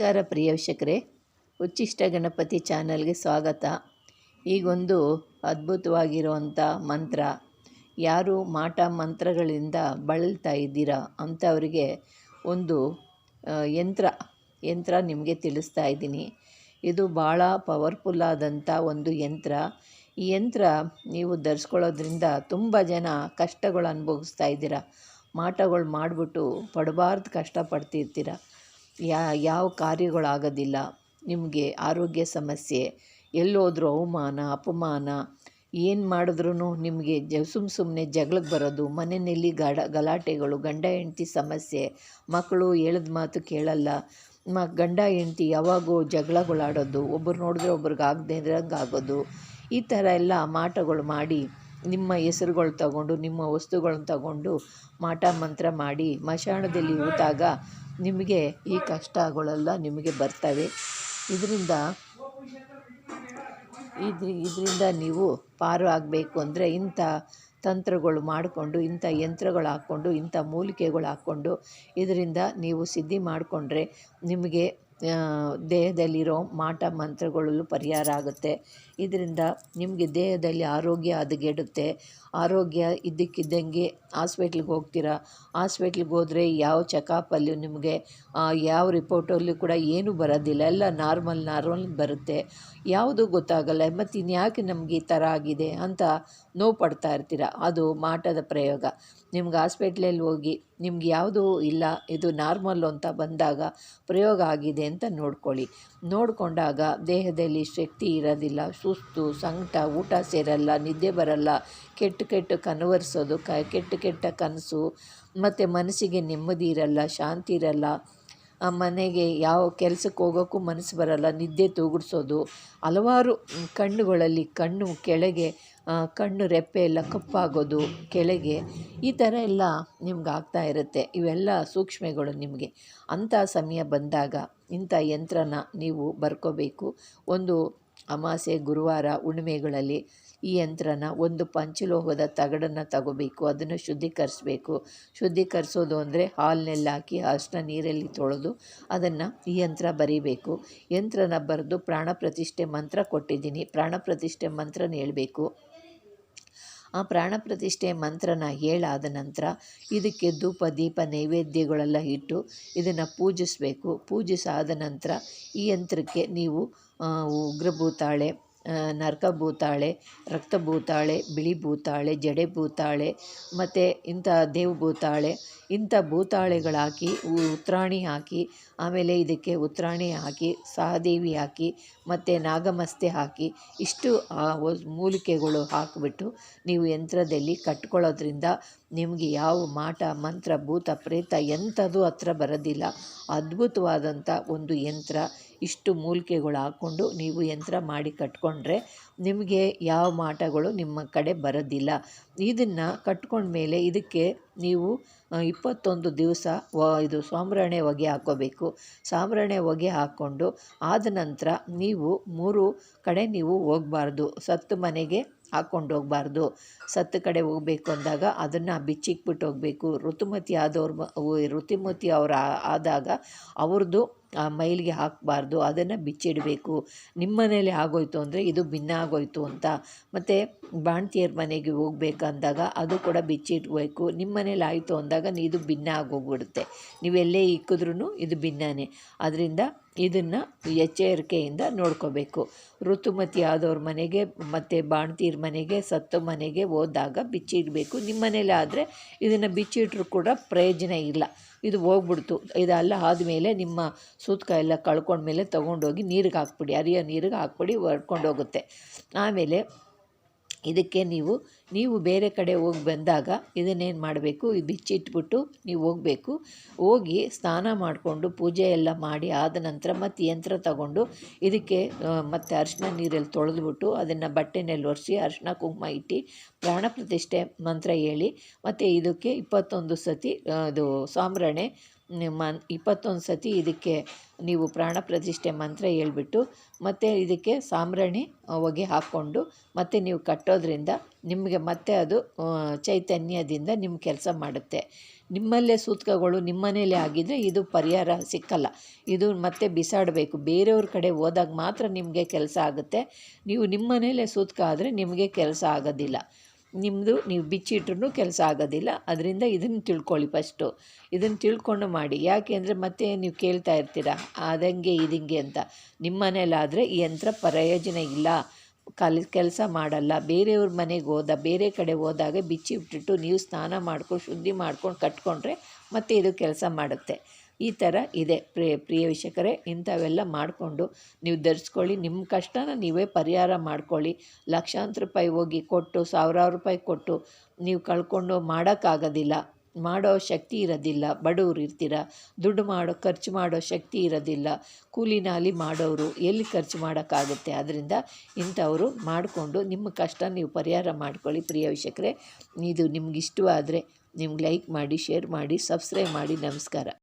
ನಮಸ್ಕಾರ ಪ್ರಿಯ ವೀಕ್ಷಕರೇ, ಉಚ್ಚಿಷ್ಟ ಗಣಪತಿ ಚಾನಲ್ಗೆ ಸ್ವಾಗತ. ಈಗೊಂದು ಅದ್ಭುತವಾಗಿರುವಂಥ ಮಂತ್ರ, ಯಾರು ಮಾಟ ಮಂತ್ರಗಳಿಂದ ಬಳಲ್ತಾ ಇದ್ದೀರಾ ಅಂಥವರಿಗೆ ಒಂದು ಯಂತ್ರ ನಿಮಗೆ ತಿಳಿಸ್ತಾ ಇದ್ದೀನಿ. ಇದು ಭಾಳ ಪವರ್ಫುಲ್ ಆದಂಥ ಒಂದು ಯಂತ್ರ. ಈ ಯಂತ್ರ ನೀವು ಧರಿಸ್ಕೊಳ್ಳೋದ್ರಿಂದ ತುಂಬ ಜನ ಕಷ್ಟಗಳು ಅನುಭವಿಸ್ತಾ ಇದ್ದೀರ. ಮಾಟಗಳು ಮಾಡಿಬಿಟ್ಟು ಪಡಬಾರ್ದು ಕಷ್ಟಪಡ್ತಿರ್ತೀರ. ಯಾವ ಕಾರ್ಯಗಳಾಗೋದಿಲ್ಲ, ನಿಮಗೆ ಆರೋಗ್ಯ ಸಮಸ್ಯೆ, ಎಲ್ಲೋದ್ರೂ ಅವಮಾನ ಅಪಮಾನ, ಏನು ಮಾಡಿದ್ರೂ ನಿಮಗೆ ಸುಮ್ಮನೆ ಜಗಳಕ್ಕೆ ಬರೋದು, ಮನೆಯಲ್ಲಿ ಗಲಾಟೆಗಳು, ಗಂಡ ಹೆಂಡತಿ ಸಮಸ್ಯೆ, ಮಕ್ಕಳು ಹೇಳಿದ ಮಾತು ಕೇಳಲ್ಲ, ಗಂಡ ಹೆಂಡತಿ ಯಾವಾಗೂ ಜಗಳಗಳಾಡೋದು, ಒಬ್ಬರು ನೋಡಿದ್ರೆ ಒಬ್ರಿಗೆ ಆಗದೆ ಇರೋಂಗೆ ಆಗೋದು, ಈ ಥರ ಎಲ್ಲ ಮಾಟಗಳು ಮಾಡಿ ನಿಮ್ಮ ಹೆಸರುಗಳು ತಗೊಂಡು ನಿಮ್ಮ ವಸ್ತುಗಳನ್ನ ತಗೊಂಡು ಮಾಟ ಮಂತ್ರ ಮಾಡಿ ಮಶಾಣದಲ್ಲಿ ಹೂತಾಗ ನಿಮಗೆ ಈ ಕಷ್ಟಗಳೆಲ್ಲ ನಿಮಗೆ ಬರ್ತವೆ. ಇದರಿಂದ ನೀವು ಪಾರು ಆಗಬೇಕು ಅಂದರೆ ಇಂಥ ತಂತ್ರಗಳು ಮಾಡಿಕೊಂಡು, ಇಂಥ ಯಂತ್ರಗಳು ಹಾಕ್ಕೊಂಡು, ಇಂಥ ಮೂಲಿಕೆಗಳು ಹಾಕ್ಕೊಂಡು ಇದರಿಂದ ನೀವು ಸಿದ್ಧಿ ಮಾಡಿಕೊಂಡ್ರೆ ನಿಮಗೆ ದೇಹದಲ್ಲಿರೋ ಮಾಟ ಮಂತ್ರಗಳಲ್ಲೂ ಪರಿಹಾರ ಆಗುತ್ತೆ. ಇದರಿಂದ ನಿಮಗೆ ದೇಹದಲ್ಲಿ ಆರೋಗ್ಯ ಹದಗೆಡುತ್ತೆ. ಆರೋಗ್ಯ ಇದ್ದಕ್ಕಿದ್ದಂಗೆ ಹಾಸ್ಪಿಟ್ಲಿಗೆ ಹೋಗ್ತೀರಾ, ಹಾಸ್ಪಿಟ್ಲಿಗೆ ಹೋದರೆ ಯಾವ ಚೆಕಪಲ್ಲೂ ನಿಮಗೆ ಯಾವ ರಿಪೋರ್ಟಲ್ಲೂ ಕೂಡ ಏನೂ ಬರೋದಿಲ್ಲ, ಎಲ್ಲ ನಾರ್ಮಲ್ ಬರುತ್ತೆ, ಯಾವುದೂ ಗೊತ್ತಾಗಲ್ಲ. ಮತ್ತು ಇನ್ಯಾಕೆ ನಮಗೆ ಈ ಥರ ಆಗಿದೆ ಅಂತ ನೋವು ಪಡ್ತಾ ಇರ್ತೀರ. ಅದು ಮಾಟದ ಪ್ರಯೋಗ. ನಿಮ್ಗೆ ಹಾಸ್ಪಿಟ್ಲಲ್ಲಿ ಹೋಗಿ ನಿಮ್ಗೆ ಯಾವುದೂ ಇಲ್ಲ, ಇದು ನಾರ್ಮಲ್ಲು ಅಂತ ಬಂದಾಗ ಪ್ರಯೋಗ ಆಗಿದೆ ಅಂತ ನೋಡಿಕೊಂಡಾಗ ದೇಹದಲ್ಲಿ ಶಕ್ತಿ ಇರೋದಿಲ್ಲ, ಸುಸ್ತು, ಸಂಕಟ, ಊಟ ಸೇರಲ್ಲ, ನಿದ್ದೆ ಬರಲ್ಲ, ಕೆಟ್ಟ ಕನವರಿಸೋದು, ಕೆಟ್ಟ ಕನಸು, ಮತ್ತು ಮನಸ್ಸಿಗೆ ನೆಮ್ಮದಿ ಇರಲ್ಲ, ಶಾಂತಿ ಇರಲ್ಲ, ಮನೆಗೆ ಯಾವ ಕೆಲಸಕ್ಕೆ ಹೋಗೋಕ್ಕೂ ಮನಸ್ಸು ಬರಲ್ಲ, ನಿದ್ದೆ ತೂಗುಡಿಸೋದು, ಹಲವಾರು ಕಣ್ಣುಗಳಲ್ಲಿ ಕಣ್ಣು ಕೆಳಗೆ ಕಣ್ಣು ರೆಪ್ಪೆ ಎಲ್ಲ ಕಪ್ಪಾಗೋದು ಕೆಳಗೆ, ಈ ಥರ ಎಲ್ಲ ನಿಮ್ಗೆ ಆಗ್ತಾ ಇರುತ್ತೆ. ಇವೆಲ್ಲ ಸೂಕ್ಷ್ಮಗಳು ನಿಮಗೆ. ಅಂಥ ಸಮಯ ಬಂದಾಗ ಇಂಥ ಯಂತ್ರನ ನೀವು ಬರ್ಕೋಬೇಕು. ಒಂದು ಅಮಾಸೆ, ಗುರುವಾರ, ಹುಣ್ಣಿಮೆಗಳಲ್ಲಿ ಈ ಯಂತ್ರನ ಒಂದು ಪಂಚಲೋಹದ ತಗಡನ್ನು ತಗೋಬೇಕು, ಅದನ್ನು ಶುದ್ಧೀಕರಿಸಬೇಕು. ಶುದ್ಧೀಕರಿಸೋದು ಅಂದರೆ ಹಾಲಿನಲ್ಲಿ ಹಾಕಿ ಅರಿಶಿನ ನೀರಲ್ಲಿ ತೊಳೆದು ಅದನ್ನು ಈ ಯಂತ್ರ ಬರೀಬೇಕು. ಯಂತ್ರನ ಬರೆದು ಪ್ರಾಣ ಪ್ರತಿಷ್ಠೆ ಮಂತ್ರ ಕೊಟ್ಟಿದ್ದೀನಿ, ಪ್ರಾಣ ಪ್ರತಿಷ್ಠೆ ಮಂತ್ರನ ಹೇಳಬೇಕು. ಆ ಪ್ರಾಣ ಪ್ರತಿಷ್ಠೆ ಮಂತ್ರನ ಹೇಳಾದ ನಂತರ ಇದಕ್ಕೆ ಧೂಪ ದೀಪ ನೈವೇದ್ಯಗಳೆಲ್ಲ ಇಟ್ಟು ಇದನ್ನು ಪೂಜಿಸಬೇಕು. ಪೂಜಿಸಾದ ನಂತರ ಈ ಯಂತ್ರಕ್ಕೆ ನೀವು ಉಗ್ರಭೂತಾಳೆ, ನರಕಭೂತಾಳೆ, ರಕ್ತಭೂತಾಳೆ, ಬಿಳಿ ಭೂತಾಳೆ, ಜಡೆ ಭೂತಾಳೆ, ಮತ್ತು ಇಂಥ ದೇವಭೂತಾಳೆ, ಇಂಥ ಭೂತಾಳೆಗಳಾಕಿ ಉತ್ರಾಣಿ ಹಾಕಿ, ಆಮೇಲೆ ಇದಕ್ಕೆ ಉತ್ರಾಣಿ ಹಾಕಿ, ಸಹದೇವಿ ಹಾಕಿ, ಮತ್ತು ನಾಗಮಸ್ತೆ ಹಾಕಿ, ಇಷ್ಟು ಮೂಲಿಕೆಗಳು ಹಾಕಿಬಿಟ್ಟು ನೀವು ಯಂತ್ರದಲ್ಲಿ ಕಟ್ಕೊಳ್ಳೋದ್ರಿಂದ ನಿಮಗೆ ಯಾವ ಮಾಟ ಮಂತ್ರ ಭೂತ ಪ್ರೇತ ಎಂಥದ್ದು ಹತ್ರ ಬರೋದಿಲ್ಲ. ಅದ್ಭುತವಾದಂಥ ಒಂದು ಯಂತ್ರ. ಇಷ್ಟು ಮೂಲಿಕೆಗಳು ಹಾಕ್ಕೊಂಡು ನೀವು ಯಂತ್ರ ಮಾಡಿ ಕಟ್ಕೊಂಡ್ರೆ ನಿಮಗೆ ಯಾವ ಮಾಟಗಳು ನಿಮ್ಮ ಕಡೆ ಬರೋದಿಲ್ಲ. ಇದನ್ನು ಕಟ್ಕೊಂಡ್ಮೇಲೆ ಇದಕ್ಕೆ ನೀವು 21 ದಿವಸ ಇದು ಸಾಂಬ್ರಾಣಿ ಹೊಗೆ ಹಾಕ್ಕೋಬೇಕು. ಸಾಂಬ್ರಾಣಿ ಹೊಗೆ ಹಾಕ್ಕೊಂಡು ಆದ ನಂತರ ನೀವು 3 ಕಡೆ ನೀವು ಹೋಗಬಾರ್ದು. ಸತ್ತು ಮನೆಗೆ ಹಾಕ್ಕೊಂಡು ಹೋಗಬಾರ್ದು. ಸತ್ತು ಕಡೆ ಹೋಗಬೇಕು ಅಂದಾಗ ಅದನ್ನು ಬಿಚ್ಚಿಕ್ಬಿಟ್ಟು ಹೋಗಬೇಕು. ಋತುಮತಿ ಅವರು ಆದಾಗ ಅವ್ರದ್ದು ಮೈಲಿಗೆ ಹಾಕಬಾರ್ದು, ಅದನ್ನು ಬಿಚ್ಚಿಡಬೇಕು. ನಿಮ್ಮ ಮನೇಲಿ ಆಗೋಯ್ತು ಅಂದರೆ ಇದು ಭಿನ್ನ ಆಗೋಯ್ತು ಅಂತ. ಮತ್ತು ಬಾಣ್ತಿಯರ ಮನೆಗೆ ಹೋಗ್ಬೇಕಂದಾಗ ಅದು ಕೂಡ ಬಿಚ್ಚಿಡಬೇಕು. ನಿಮ್ಮ ಮನೇಲಿ ಆಯಿತು ಅಂದಾಗ ಇದು ಭಿನ್ನ ಆಗೋಗ್ಬಿಡುತ್ತೆ. ನೀವೆಲ್ಲೇ ಇಕ್ಕಿದ್ರೂ ಇದು ಭಿನ್ನನೇ. ಅದರಿಂದ ಇದನ್ನು ಎಚ್ಚರಿಕೆಯಿಂದ ನೋಡ್ಕೋಬೇಕು. ಋತುಮತಿ ಆದವ್ರ ಮನೆಗೆ ಮತ್ತು ಬಾಣ್ತಿಯರ ಮನೆಗೆ, ಸತ್ತು ಮನೆಗೆ ಹೋದಾಗ ಬಿಚ್ಚಿಡಬೇಕು. ನಿಮ್ಮ ಮನೇಲಿ ಆದರೆ ಇದನ್ನು ಬಿಚ್ಚಿಟ್ರೂ ಕೂಡ ಪ್ರಯೋಜನ ಇಲ್ಲ, ಇದು ಹೋಗ್ಬಿಡ್ತು. ಇದೆಲ್ಲ ಆದಮೇಲೆ ನಿಮ್ಮ ಸೂತ್ಕ ಎಲ್ಲ ಕಳ್ಕೊಂಡ್ಮೇಲೆ ತೊಗೊಂಡೋಗಿ ನೀರಿಗೆ ಹಾಕ್ಬಿಡಿ, ಹರಿಯೋ ನೀರಿಗೆ ಹಾಕ್ಬಿಡಿ, ಹೊಡ್ಕೊಂಡೋಗುತ್ತೆ. ಆಮೇಲೆ ಇದಕ್ಕೆ ನೀವು ಬೇರೆ ಕಡೆ ಹೋಗಿ ಬಂದಾಗ ಇದನ್ನೇನು ಮಾಡಬೇಕು, ಬಿಚ್ಚಿಟ್ಬಿಟ್ಟು ನೀವು ಹೋಗಿ ಸ್ನಾನ ಮಾಡಿಕೊಂಡು ಪೂಜೆ ಎಲ್ಲ ಮಾಡಿ ಆದ ನಂತರ ಮತ್ತು ಯಂತ್ರ ತಗೊಂಡು ಇದಕ್ಕೆ ಮತ್ತು ಅರಿಶಿನ ನೀರಲ್ಲಿ ತೊಳೆದ್ಬಿಟ್ಟು ಅದನ್ನು ಬಟ್ಟೆನಲ್ಲಿ ಒರೆಸಿ ಅರಿಶಿನ ಕುಂಕುಮ ಇಟ್ಟು ಪ್ರಾಣ ಪ್ರತಿಷ್ಠೆ ಮಂತ್ರ ಹೇಳಿ, ಮತ್ತು ಇದಕ್ಕೆ 21 ಸತಿ ಇದು ಸಾಂಬ್ರಾಣಿ 21 ಸತಿ ಇದಕ್ಕೆ ನೀವು ಪ್ರಾಣ ಪ್ರತಿಷ್ಠೆ ಮಂತ್ರ ಹೇಳ್ಬಿಟ್ಟು ಮತ್ತು ಇದಕ್ಕೆ ಸಾಂಬ್ರಾಣಿ ಹೊಗೆ ಹಾಕ್ಕೊಂಡು ಮತ್ತು ನೀವು ಕಟ್ಟೋದ್ರಿಂದ ನಿಮಗೆ ಮತ್ತೆ ಅದು ಚೈತನ್ಯದಿಂದ ನಿಮ್ಮ ಕೆಲಸ ಮಾಡುತ್ತೆ. ನಿಮ್ಮಲ್ಲೇ ಸೂತಕಗಳು ನಿಮ್ಮನೇಲೇ ಆಗಿದ್ದರೆ ಇದು ಪರಿಹಾರ ಸಿಕ್ಕಲ್ಲ. ಇದು ಮತ್ತೆ ಬಿಸಾಡಬೇಕು. ಬೇರೆಯವ್ರ ಕಡೆ ಹೋದಾಗ ಮಾತ್ರ ನಿಮಗೆ ಕೆಲಸ ಆಗುತ್ತೆ. ನೀವು ನಿಮ್ಮನೇಲೇ ಸೂತಕ ಆದರೆ ನಿಮಗೆ ಕೆಲಸ ಆಗೋದಿಲ್ಲ. ನಿಮ್ಮದು ನೀವು ಬಿಚ್ಚಿಟ್ರೂ ಕೆಲಸ ಆಗೋದಿಲ್ಲ. ಅದರಿಂದ ಇದನ್ನು ತಿಳ್ಕೊಳ್ಳಿ ಫಸ್ಟು. ಇದನ್ನು ತಿಳ್ಕೊಂಡು ಮಾಡಿ. ಯಾಕೆ ಅಂದರೆ ಮತ್ತೆ ನೀವು ಕೇಳ್ತಾ ಇರ್ತೀರ ಅದಂಗೆ ಇದಿಂಗೆ ಅಂತ. ನಿಮ್ಮ ಮನೇಲಾದರೆ ಈ ಯಂತ್ರ ಪ್ರಯೋಜನ ಇಲ್ಲ, ಕೆಲಸ ಮಾಡಲ್ಲ. ಬೇರೆಯವ್ರ ಮನೆಗೆ ಬೇರೆ ಕಡೆ ಹೋದಾಗ ಬಿಚ್ಚಿಬಿಟ್ಟಿಟ್ಟು ನೀವು ಸ್ನಾನ ಮಾಡ್ಕೊಂಡು ಶುದ್ಧಿ ಮಾಡ್ಕೊಂಡು ಕಟ್ಕೊಂಡ್ರೆ ಮತ್ತೆ ಇದು ಕೆಲಸ ಮಾಡುತ್ತೆ. ಈ ಥರ ಇದೆ ಪ್ರಿಯ ವೀಕ್ಷಕರೇ. ಇಂಥವೆಲ್ಲ ಮಾಡಿಕೊಂಡು ನೀವು ಧರಿಸ್ಕೊಳ್ಳಿ. ನಿಮ್ಮ ಕಷ್ಟನ ನೀವೇ ಪರಿಹಾರ ಮಾಡ್ಕೊಳ್ಳಿ. ಲಕ್ಷಾಂತರ ರೂಪಾಯಿ ಹೋಗಿ ಕೊಟ್ಟು ಸಾವಿರಾರು ರೂಪಾಯಿ ಕೊಟ್ಟು ನೀವು ಕಳ್ಕೊಂಡು ಮಾಡೋಕ್ಕಾಗೋದಿಲ್ಲ, ಮಾಡೋ ಶಕ್ತಿ ಇರೋದಿಲ್ಲ. ಬಡವ್ರು ಇರ್ತೀರ, ದುಡ್ಡು ಖರ್ಚು ಮಾಡೋ ಶಕ್ತಿ ಇರೋದಿಲ್ಲ. ಕೂಲಿ ನಾಲಿ ಮಾಡೋರು ಎಲ್ಲಿ ಖರ್ಚು ಮಾಡೋಕ್ಕಾಗುತ್ತೆ? ಅದರಿಂದ ಇಂಥವರು ಮಾಡಿಕೊಂಡು ನಿಮ್ಮ ಕಷ್ಟ ನೀವು ಪರಿಹಾರ ಮಾಡ್ಕೊಳ್ಳಿ. ಪ್ರಿಯ ವೀಕ್ಷಕರೇ, ಇದು ನಿಮ್ಗೆ ಇಷ್ಟವಾದರೆ ನಿಮ್ಗೆ ಲೈಕ್ ಮಾಡಿ, ಶೇರ್ ಮಾಡಿ, ಸಬ್ಸ್ಕ್ರೈಬ್ ಮಾಡಿ. ನಮಸ್ಕಾರ.